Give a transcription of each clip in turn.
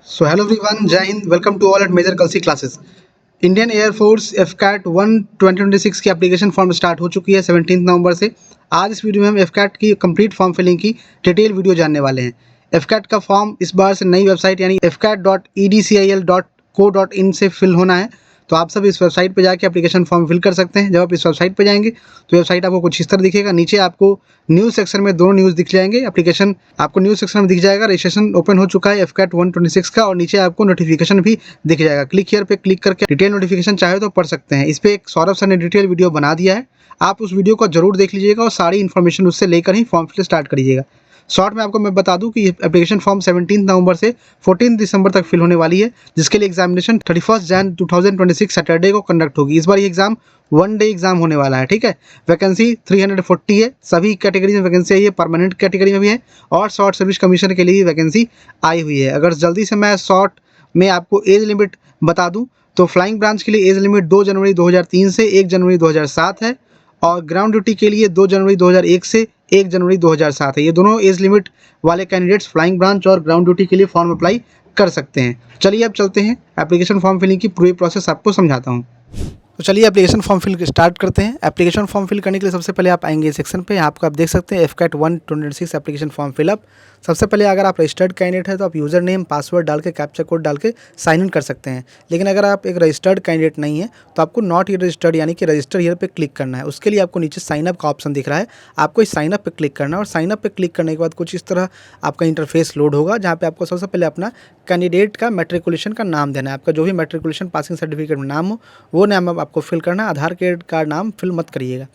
So hello everyone, Jai Hind, welcome to all at Major Kalsi classes. Indian air force AFCAT 1 2026 की application form start हो चुकी है 17 नवंबर से। आज इस वीडियो में हम एफकैट की कंप्लीट फॉर्म फिलिंग की डिटेल वीडियो जानने वाले हैं। एफकैट का फॉर्म इस बार से नई वेबसाइट यानी fcat.edcil.co.in से फिल होना है, तो आप सब इस वेबसाइट पर जाके एप्लीकेशन फॉर्म फिल कर सकते हैं। जब आप इस वेबसाइट पर जाएंगे तो वेबसाइट आपको कुछ इस तरह दिखेगा। नीचे आपको न्यूज़ सेक्शन में दोनों न्यूज़ दिख जाएंगे। एप्लीकेशन आपको न्यूज़ सेक्शन में दिख जाएगा, रजिस्ट्रेशन ओपन हो चुका है एफकैट 126 का, और नीचे आपको नोटिफिकेशन भी दिख जाएगा। क्लिक हियर पे क्लिक करके डिटेल नोटिफिकेशन चाहे तो पढ़ सकते हैं। इस पर एक सौरभ सर ने डिटेल वीडियो बना दिया है, आप उस वीडियो को जरूर देख लीजिएगा और सारी इन्फॉर्मेशन उससे लेकर ही फॉर्म फिल स्टार्ट करिएगा। शॉर्ट में आपको मैं बता दूं कि एप्लीकेशन फॉर्म 17 नवंबर से 14 दिसंबर तक फिल होने वाली है, जिसके लिए एग्जामिनेशन 31 जैन 2026 सैटरडे को कंडक्ट होगी। इस बार ये एग्जाम 1 डे एग्जाम होने वाला है, ठीक है। वैकेंसी 340 है, सभी कैटेगरी में वैकेंसी आई है, परमानेंट कैटेगरी में भी है और शॉर्ट सर्विस कमीशन के लिए भी वैकेंसी आई हुई है। अगर जल्दी से मैं शॉर्ट में आपको एज लिमिट बता दूँ तो फ्लाइंग ब्रांच के लिए एज लिमिट 2 जनवरी 2003 से 1 जनवरी 2007 है, और ग्राउंड ड्यूटी के लिए 2 जनवरी 2001 से 1 जनवरी 2007 है। ये दोनों एज लिमिट वाले कैंडिडेट्स फ्लाइंग ब्रांच और ग्राउंड ड्यूटी के लिए फॉर्म अप्लाई कर सकते हैं। चलिए अब चलते हैं एप्लीकेशन फॉर्म फिलिंग की पूरी प्रोसेस आपको समझाता हूँ। तो चलिए एप्लीकेशन फॉर्म फिल स्टार्ट करते हैं। एप्लीकेशन फॉर्म फिल करने के लिए सबसे पहले आप आएंगे सेक्शन पे, यहाँ आप देख सकते हैं एफकैट 126 एप्लीकेशन फॉर्म फिलअप। सबसे पहले अगर आप रजिस्टर्ड कैंडिडेट है तो आप यूज़र नेम पासवर्ड डाल के कैप्चा कोड डाल के साइन इन कर सकते हैं। लेकिन अगर आप एक रजिस्टर्ड कैंडिडेट नहीं है तो आपको नॉट ईयर रजिस्टर्ड यानी कि रजिस्टर ईयर पे क्लिक करना है। उसके लिए आपको नीचे साइन अप का ऑप्शन दिख रहा है, आपको इस साइन अप पे क्लिक करना है और साइन अप पे क्लिक करने के बाद कुछ इस तरह आपका इंटरफेस लोड होगा, जहाँ पे आपको सबसे पहले अपना कैंडिडेट का मैट्रिकुलेशन का नाम देना है। आपका जो भी मैट्रिकुलेशन पासिंग सर्टिफिकेट में नाम हो वो नाम आपको फिल करना है। आधार कार्ड नाम फिल मत करिएगा।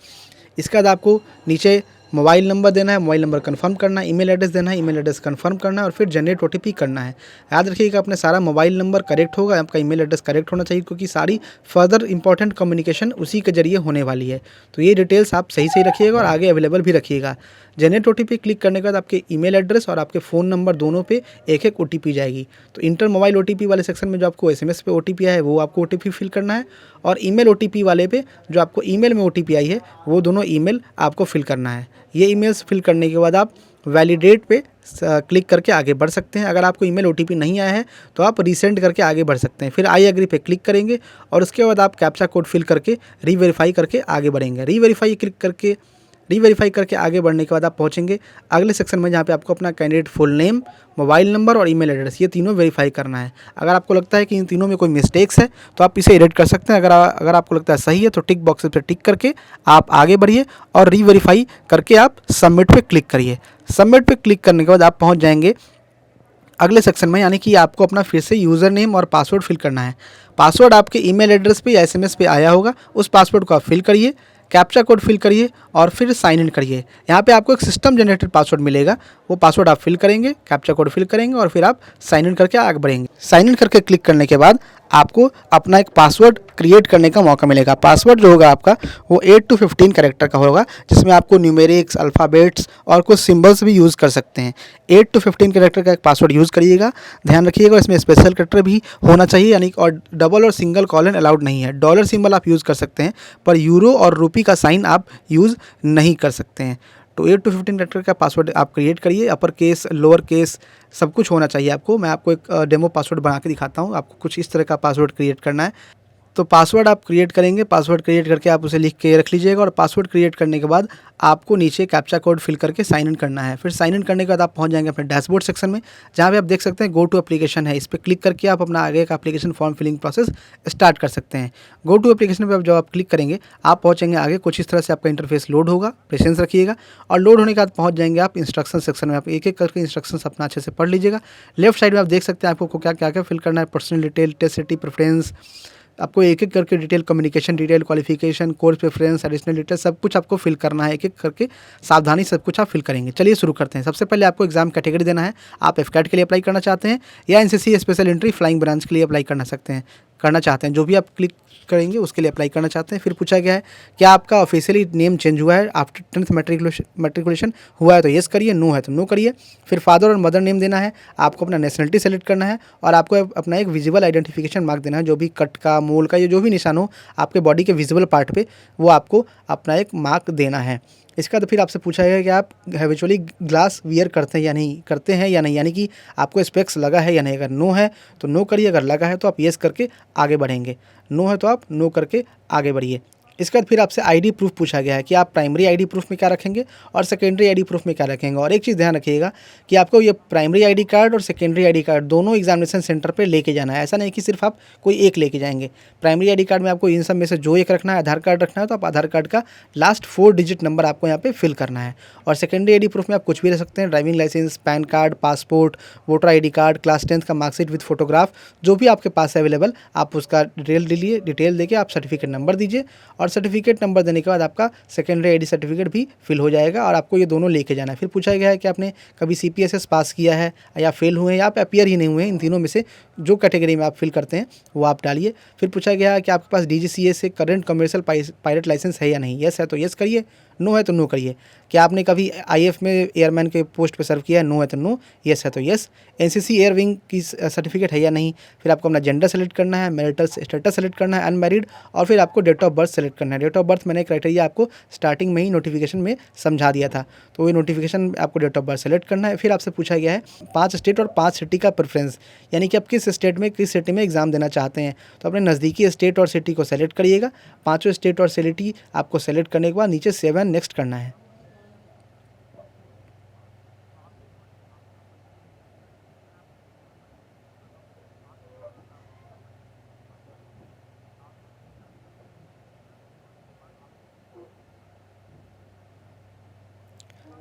इसके बाद आपको नीचे मोबाइल नंबर देना है, मोबाइल नंबर कंफर्म करना है, ईमेल एड्रेस देना है, ईमेल एड्रेस कंफर्म करना है और फिर जनरेट ओटीपी करना है। याद रखिएगा अपना सारा मोबाइल नंबर करेक्ट होगा, आपका ईमेल एड्रेस करेक्ट होना चाहिए, क्योंकि सारी फर्दर इंपॉर्टेंट कम्युनिकेशन उसी के जरिए होने वाली है। तो ये डिटेल्स आप सही रखिएगा और आगे अवेलेबल भी रखिएगा। जनरेट ओटीपी क्लिक करने के बाद आपके ईमेल एड्रेस और आपके फ़ोन नंबर दोनों पे एक एक ओटीपी जाएगी। तो इंटर मोबाइल ओटीपी वाले सेक्शन में जो आपको एसएमएस पे ओटीपी आया है वो आपको ओटीपी फिल करना है, और ईमेल ओटीपी वाले पे जो आपको ईमेल में ओटीपी आई है वो दोनों ईमेल आपको फिल करना है। ये ईमेल्स फिल करने के बाद आप वैलिडेट पे क्लिक करके आगे बढ़ सकते हैं। अगर आपको ईमेल ओटीपी नहीं आया है तो आप रीसेंड करके आगे बढ़ सकते हैं। फिर आई एग्री पे क्लिक करेंगे और उसके बाद आप कैप्चा कोड फिल करके रीवेरीफाई करके आगे बढ़ेंगे। रीवेरीफाई करके आगे बढ़ने के बाद आप पहुंचेंगे अगले सेक्शन में, जहां पे आपको अपना candidate full name, mobile number और ईमेल एड्रेस ये तीनों वेरीफाई करना है। अगर आपको लगता है कि इन तीनों में कोई मिस्टेक्स है तो आप इसे एडिट कर सकते हैं। अगर आपको लगता है सही है तो टिक बॉक्स पर टिक करके आप आगे बढ़िए और रीवेरीफाई करके आप सबमिट पे क्लिक करिए। सबमिट पे क्लिक करने के बाद आप पहुँच जाएंगे अगले सेक्शन में, यानी कि आपको अपना फिर से यूज़र नेम और पासवर्ड फिल करना है। पासवर्ड आपके ईमेल एड्रेस पे या एसएमएस पे आया होगा, उस पासवर्ड को आप फिल करिए, कैप्चा कोड फिल करिए और फिर साइन इन करिए। यहाँ पे आपको एक सिस्टम जनरेटेड पासवर्ड मिलेगा, वो पासवर्ड आप फिल करेंगे, कैप्चा कोड फिल करेंगे और फिर आप साइन इन करके आगे बढ़ेंगे। साइन इन करके क्लिक करने के बाद आपको अपना एक पासवर्ड क्रिएट करने का मौका मिलेगा। पासवर्ड जो होगा आपका वो 8 to 15 कैरेक्टर का होगा, जिसमें आपको न्यूमेरिक्स, अल्फ़ाबेट्स और कुछ सिंबल्स भी यूज़ कर सकते हैं। 8 to 15 कैरेक्टर का एक पासवर्ड यूज़ करिएगा। ध्यान रखिएगा इसमें स्पेशल कैरेक्टर भी होना चाहिए, यानी और डबल और सिंगल कॉलन अलाउड नहीं है। डॉलर सिंबल आप यूज़ कर सकते हैं पर यूरो और रुपी का साइन आप यूज़ नहीं कर सकते हैं। तो 8 to 15 कैरेक्टर का पासवर्ड आप क्रिएट करिए। अपर केस, लोअर केस सब कुछ होना चाहिए आपको। मैं आपको एक डेमो पासवर्ड बना के दिखाता हूँ। आपको कुछ इस तरह का पासवर्ड क्रिएट करना है। तो पासवर्ड आप क्रिएट करेंगे, पासवर्ड क्रिएट करके आप उसे लिख के रख लीजिएगा और पासवर्ड क्रिएट करने के बाद आपको नीचे कैप्चा कोड फिल करके साइन इन करना है। फिर साइन इन करने के बाद आप पहुंच जाएंगे अपने डैशबोर्ड सेक्शन में, जहां पे आप देख सकते हैं गो टू एप्लीकेशन है। इस पर क्लिक करके आप अपना आगे का application form filling process start कर सकते हैं। गो टू एप्लीकेशन पर जब आप क्लिक करेंगे आप पहुँचेंगे आगे, कुछ इस तरह से आपका इंटरफेस लोड होगा, पेशेंस रखिएगा। और लोड होने के बाद पहुँच जाएंगे आप इंस्ट्रक्शन सेक्शन में। आप एक एक करके इंस्ट्रक्शन अपना अच्छे से पढ़ लीजिएगा। लेफ्ट साइड में आप देख सकते हैं आपको क्या क्या फिल करना है। Personal detail, test city, preference, आपको एक एक करके detail, communication detail, qualification, course preference, additional detail सब कुछ आपको फिल करना है। एक एक करके सावधानी सब कुछ आप फिल करेंगे। चलिए शुरू करते हैं। सबसे पहले आपको एग्जाम कैटेगरी देना है। आप एफकैट के लिए अप्लाई करना चाहते हैं या NCC special entry flying branch के लिए अप्लाई करना चाहते हैं। जो भी आप क्लिक करेंगे उसके लिए अप्लाई करना चाहते हैं। फिर पूछा गया है क्या आपका ऑफिशियली नेम चेंज हुआ है आफ्टर 10th मैट्रिकुलेशन हुआ है तो येस करिए, नो है तो नो करिए। फिर फादर और मदर नेम देना है, आपको अपना नेशनलिटी सेलेक्ट करना है और आपको अपना एक विजिबल आइडेंटिफिकेशन मार्क देना है। जो भी कट का, मोल का, या जो भी निशान हो आपके बॉडी के विजिबल पार्ट पे, वो आपको अपना एक मार्क देना है। इसका तो फिर आपसे पूछा गया कि आप हैबिचुअली ग्लास वियर करते हैं या नहीं, यानी कि आपको स्पेक्स लगा है या नहीं। अगर नो है तो नो करिए, अगर लगा है तो आप येस करके आगे बढ़ेंगे, नो है तो आप नो करके आगे बढ़िए। इसके बाद फिर आपसे आईडी प्रूफ पूछा गया है कि आप प्राइमरी आईडी प्रूफ में क्या रखेंगे और सेकेंडरी आईडी प्रूफ में क्या रखेंगे। और एक चीज़ ध्यान रखिएगा कि आपको ये प्राइमरी आईडी कार्ड और सेकेंडरी आईडी कार्ड दोनों एग्जामिनेशन सेंटर पे लेके जाना है। ऐसा नहीं कि सिर्फ आप कोई एक लेके जाएंगे। प्राइमरी आईडी कार्ड में आपको इन सब में से जो एक रखना है, आधार कार्ड रखना है तो आप आधार कार्ड का लास्ट 4 डिजिट नंबर आपको यहाँ पे फिल करना है। और सेकेंडरी आईडी प्रूफ में आप कुछ भी रख सकते हैं, driving licence, PAN card, passport, voter ID card, class 10th का मार्कशीट विद फोटोग्राफ, जो भी आपके पास है अवेलेबल, आप उसका डिटेल देके आप सर्टिफिकेट नंबर दीजिए। और सर्टिफिकेट नंबर देने के बाद आपका सेकेंडरी आईडी सर्टिफिकेट भी फिल हो जाएगा और आपको ये दोनों लेके जाना है। फिर पूछा गया है कि आपने कभी CPSS पास किया है या फेल हुए हैं या आप अपीयर ही नहीं हुए हैं, इन तीनों में से जो कैटेगरी में आप फिल करते हैं वो आप डालिए। फिर पूछा गया है कि आपके पास DGCA से करंट कमर्शियल पायलट लाइसेंस है या नहीं। यस है तो यस करिए, नो है तो नो करिए। क्या आपने कभी IF में एयरमैन के पोस्ट पे सर्व किया है, नो है तो नो, यस है तो यस। NCC एयर विंग की सर्टिफिकेट है या नहीं। फिर आपको अपना जेंडर सेलेक्ट करना है, मैरिटल स्टेटस सेलेक्ट करना है, अनमैरिड, और फिर आपको डेट ऑफ बर्थ सेलेक्ट करना है। डेट ऑफ बर्थ मैंने क्राइटेरिया आपको स्टार्टिंग में ही नोटिफिकेशन में समझा दिया था, तो ये नोटिफिकेशन आपको डेट ऑफ बर्थ सेलेक्ट करना है। फिर आपसे पूछा गया है 5 स्टेट और 5 सिटी का प्रेफरेंस, यानी कि आप किस स्टेट में किस सिटी में एग्जाम देना चाहते हैं। तो अपने नज़दीकी स्टेट और सिटी को सेलेक्ट करिएगा। 5 स्टेट और सिटी आपको सेलेक्ट करने के बाद नीचे 7 नेक्स्ट करना है।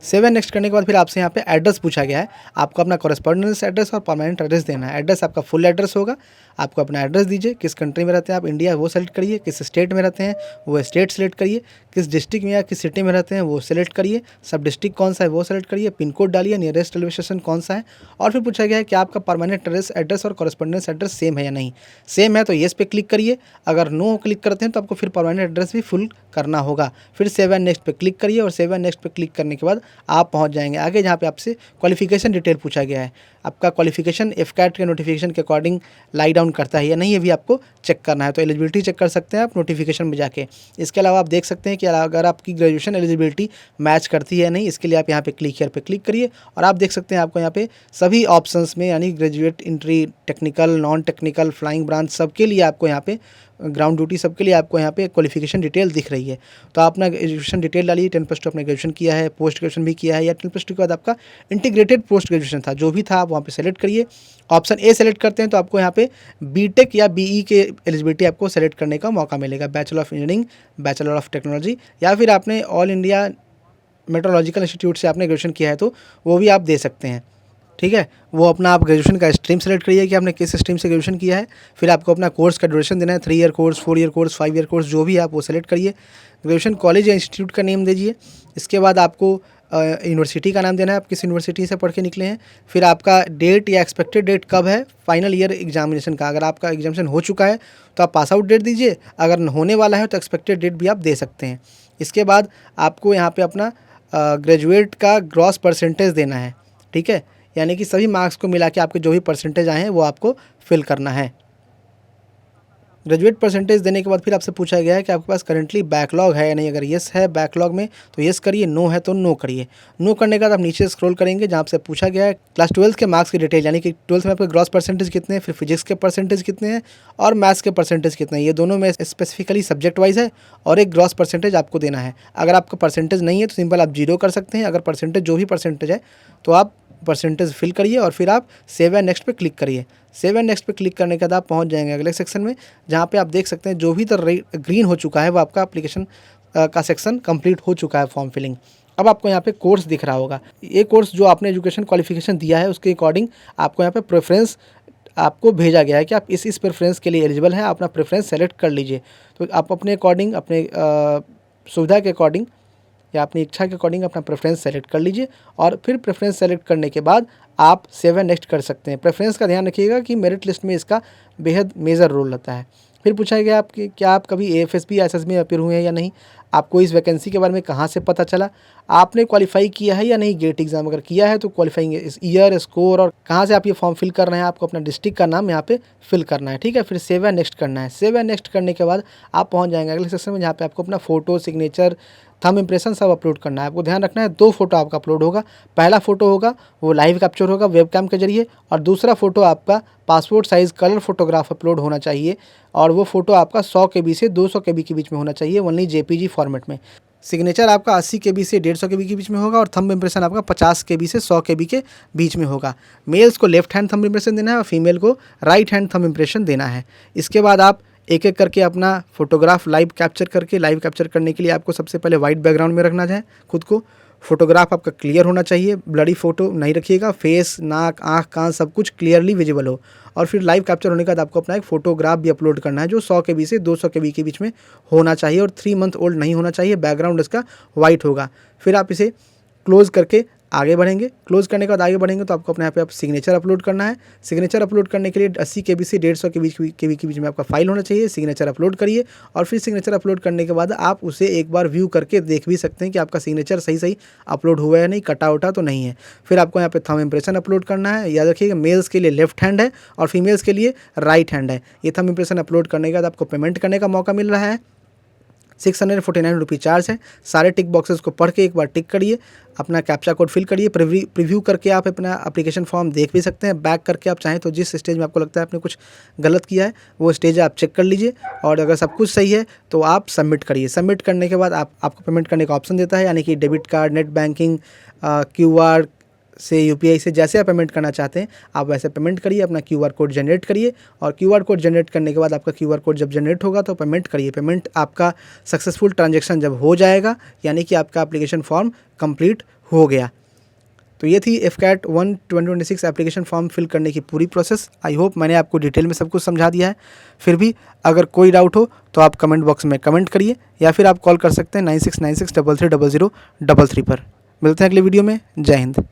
सेवन नेक्स्ट करने के बाद फिर आपसे यहाँ पे एड्रेस पूछा गया है। आपको अपना कॉरेस्पॉन्डेंस एड्रेस और परमानेंट एड्रेस देना है। एड्रेस आपका फुल एड्रेस होगा, आपको अपना एड्रेस दीजिए। किस कंट्री में रहते हैं आप, इंडिया, वो सेलेक्ट करिए। किस स्टेट में रहते हैं वो स्टेट सेलेक्ट करिए। किस डिस्ट्रिक्ट में या किस सिटी में रहते हैं वो सेलेक्ट करिए। सब डिस्ट्रिक्ट कौन सा है वो सेलेक्ट करिए। पिन कोड डालिए, नियरेस्ट रेलवे स्टेशन कौन सा है। और फिर पूछा गया है कि आपका परमानेंट एड्रेस और कॉरेस्पॉन्डेंस एड्रेस सेम है या नहीं। सेम है तो येस पे क्लिक करिए। अगर नो क्लिक करते हैं तो आपको फिर परमानेंट एड्रेस भी फुल करना होगा। फिर 7 नेक्स्ट पे क्लिक करिए और 7 नेक्स्ट पे क्लिक करने के बाद आप पहुंच जाएंगे आगे, जहाँ पे आपसे क्वालिफिकेशन डिटेल पूछा गया है। आपका क्वालिफिकेशन FCAT के नोटिफिकेशन के अकॉर्डिंग लाई डाउन करता है या नहीं, ये भी आपको चेक करना है। तो एलिजिबिलिटी चेक कर सकते हैं आप नोटिफिकेशन में जाके। इसके अलावा आप देख सकते हैं कि अगर आपकी ग्रेजुएशन एलिजिबिलिटी मैच करती है या नहीं, इसके लिए आप यहाँ पे क्लिक हियर पे क्लिक करिए। और आप देख सकते हैं आपको यहाँ पे सभी ऑप्शंस में, यानी graduate, entry, technical, non technical, flying branch, सबके लिए आपको यहाँ पे, ग्राउंड ड्यूटी, सबके लिए आपको यहाँ पे क्वालिफिकेशन डिटेल दिख रही है। तो आप अपना एजुकेशन डिटेल डालिए। 10+2 आपने ग्रेजुएशन किया है, पोस्ट ग्रेजुएशन भी किया है, या 10+2 के बाद आपका इंटीग्रेटेड पोस्ट ग्रेजुएशन था, जो भी था आप वहाँ पे सेलेक्ट करिए। ऑप्शन ए सेलेक्ट करते हैं तो आपको यहाँ पे BTech या BE के एलिजिबिलिटी आपको सेलेक्ट करने का मौका मिलेगा। Bachelor of engineering, bachelor of technology, या फिर आपने ऑल इंडिया मेट्रोलॉजिकल इंस्टीट्यूट से आपने ग्रेजुएशन किया है तो वो भी आप दे सकते हैं। ठीक है, वो अपना आप ग्रेजुएशन का स्ट्रीम सेलेक्ट करिए कि आपने किस स्ट्रीम से ग्रेजुएशन किया है। फिर आपको अपना कोर्स का ड्यूरेशन देना है, 3 year course, 4 year course, 5 year course, जो भी आप वो सेलेक्ट करिए। ग्रेजुएशन कॉलेज या इंस्टीट्यूट का नेम दीजिए। इसके बाद आपको यूनिवर्सिटी का नाम देना है, आप किस यूनिवर्सिटी से पढ़ के निकले हैं। फिर आपका डेट या एक्सपेक्टेड डेट कब है फाइनल ईयर एग्जामिनेशन का। अगर आपका एग्जामिनेशन हो चुका है तो आप पास आउट डेट दीजिए, अगर होने वाला है तो एक्सपेक्टेड डेट भी आप दे सकते हैं। इसके बाद आपको यहाँ पे अपना ग्रेजुएट का ग्रॉस परसेंटेज देना है। ठीक है, यानी कि सभी मार्क्स को मिला के आपके जो भी परसेंटेज आए हैं वो आपको फिल करना है। ग्रेजुएट परसेंटेज देने के बाद फिर आपसे पूछा गया है कि आपके पास करंटली बैकलॉग है या नहीं। अगर येस है बैकलॉग में तो येस करिए, नो है तो नो करिए। नो करने के बाद आप नीचे स्क्रॉल करेंगे जहाँ से पूछा गया है क्लास 12th के मार्क्स की डिटेल, यानी कि 12th में आपके ग्रॉस परसेंटेज कितने हैं, फिर फिजिक्स के परसेंटेज कितने हैं और मैथ्स के परसेंटेज कितने हैं। ये दोनों में स्पेसिफिकली सब्जेक्ट वाइज है और एक ग्रॉस परसेंटेज आपको देना है। अगर आपका परसेंटेज नहीं है तो सिंपल आप 0 कर सकते हैं। अगर परसेंटेज जो भी परसेंटेज है तो आप परसेंटेज फिल करिए और फिर आप सेव एंड नेक्स्ट पे क्लिक करिए। सेव एंड नेक्स्ट पे क्लिक करने के बाद आप पहुंच जाएंगे अगले सेक्शन में, जहां पे आप देख सकते हैं जो भी तो ग्रीन हो चुका है वो आपका एप्लीकेशन का सेक्शन कंप्लीट हो चुका है, फॉर्म फिलिंग। अब आपको यहाँ पे कोर्स दिख रहा होगा। ये कोर्स जो आपने एजुकेशन क्वालिफिकेशन दिया है उसके अकॉर्डिंग आपको यहाँ पे प्रेफरेंस आपको भेजा गया है कि आप इस प्रेफरेंस के लिए एलिजिबल हैं, अपना प्रेफरेंस सेलेक्ट कर लीजिए। तो आप अपने अकॉर्डिंग, अपने सुविधा के अकॉर्डिंग या अपनी इच्छा के अकॉर्डिंग अपना प्रेफरेंस सेलेक्ट कर लीजिए। और फिर प्रेफरेंस सेलेक्ट करने के बाद आप सेव एंड नेक्स्ट कर सकते हैं। प्रेफरेंस का ध्यान रखिएगा कि मेरिट लिस्ट में इसका बेहद मेजर रोल रहता है। फिर पूछा गया आपकी क्या आप कभी AFSP SSB में अपीयर हुए हैं या नहीं, आपको इस वैकेंसी के बारे में कहाँ से पता चला, आपने क्वालिफाई किया है या नहीं गेट एग्जाम। अगर किया है तो क्वालिफाइंग ईयर, स्कोर और कहाँ से आप ये फॉर्म फिल कर रहे हैं, आपको अपना डिस्ट्रिक्ट का नाम यहाँ पे फिल करना है। ठीक है, फिर सेव एंड नेक्स्ट करना है। सेव एंड नेक्स्ट करने के बाद आप पहुँच जाएंगे अगले सेक्शन में, जहाँ पे आपको अपना फ़ोटो, सिग्नेचर, थंब इम्प्रेशन सब अपलोड करना है। आपको ध्यान रखना है 2 फोटो आपका अपलोड होगा। पहला फोटो होगा वो लाइव कैप्चर होगा वेबकैम के जरिए, और दूसरा फोटो आपका passport size colour photograph upload होना चाहिए, और वो फोटो आपका 100 KB से 200 KB के बीच में होना चाहिए, ओनली JPG फॉर्मेट में। सिग्नेचर आपका 80 KB से 150 KB के बीच में होगा, और थंब इम्प्रेशन आपका 50 KB से 100 KB के बीच में होगा। मेल्स को लेफ्ट हैंड थंब इम्प्रेशन देना है और फीमेल को राइट हैंड थंब इम्प्रेशन देना है। इसके बाद आप एक एक करके अपना फोटोग्राफ लाइव कैप्चर करने के लिए आपको सबसे पहले वाइट बैकग्राउंड में रखना है खुद को। फोटोग्राफ आपका क्लियर होना चाहिए, ब्लडी फोटो नहीं रखिएगा, फेस, नाक, आँख, कान सब कुछ क्लियरली विजिबल हो। और फिर लाइव कैप्चर होने के बाद आपको अपना एक फोटोग्राफ भी अपलोड करना है जो 100 KB से 200 KB के बीच में होना चाहिए, और 3 मंथ ओल्ड नहीं होना चाहिए। बैकग्राउंड इसका वाइट होगा। फिर आप इसे क्लोज़ करके आगे बढ़ेंगे। क्लोज़ करने के बाद आगे बढ़ेंगे तो आपको अपने यहाँ पे आप सिग्नेचर अपलोड करना है। सिग्नेचर अपलोड करने के लिए 80 KB से 150 KB के बीच में आपका फाइल होना चाहिए। सिग्नेचर अपलोड करिए, और फिर सिग्नेचर अपलोड करने के बाद आप उसे एक बार व्यू करके देख भी सकते हैं कि आपका सिग्नेचर सही अपलोड हुआ है या नहीं, कटा उटा तो नहीं है। फिर आपको यहाँ पे थंब इम्प्रेशन अपलोड करना है। याद रखिएगा मेल्स के लिए लेफ्ट हैंड है और फीमेल्स के लिए राइट हैंड है। ये थंब इम्प्रेशन अपलोड करने के बाद आपको पेमेंट करने का मौका मिल रहा है। 649 रुपये चार्ज है। सारे टिक बॉक्सेस को पढ़ के एक बार टिक करिए, अपना कैप्चा कोड फिल करिए। प्रीव्यू करके आप अपना एप्लीकेशन फॉर्म देख भी सकते हैं। बैक करके आप चाहें तो जिस स्टेज में आपको लगता है आपने कुछ गलत किया है वो स्टेज आप चेक कर लीजिए, और अगर सब कुछ सही है तो आप सबमिट करिए। सबमिट करने के बाद आपको पेमेंट करने का ऑप्शन देता है, यानी कि debit card, net banking, QR से, UPI से, जैसे आप पेमेंट करना चाहते हैं आप वैसे पेमेंट करिए। अपना QR कोड जनरेट करिए, और QR कोड जनरेट करने के बाद आपका QR कोड जब जनरेट होगा तो पेमेंट करिए। पेमेंट आपका सक्सेसफुल ट्रांजैक्शन जब हो जाएगा यानी कि आपका एप्लीकेशन फॉर्म कंप्लीट हो गया। तो ये थी FCAT 1 2026 एप्लीकेशन फॉर्म फिल करने की पूरी प्रोसेस। आई होप मैंने आपको डिटेल में सब कुछ समझा दिया है। फिर भी अगर कोई डाउट हो तो आप कमेंट बॉक्स में कमेंट करिए, या फिर आप कॉल कर सकते हैं 9696 33 0033 पर। मिलते हैं अगले वीडियो में। जय हिंद।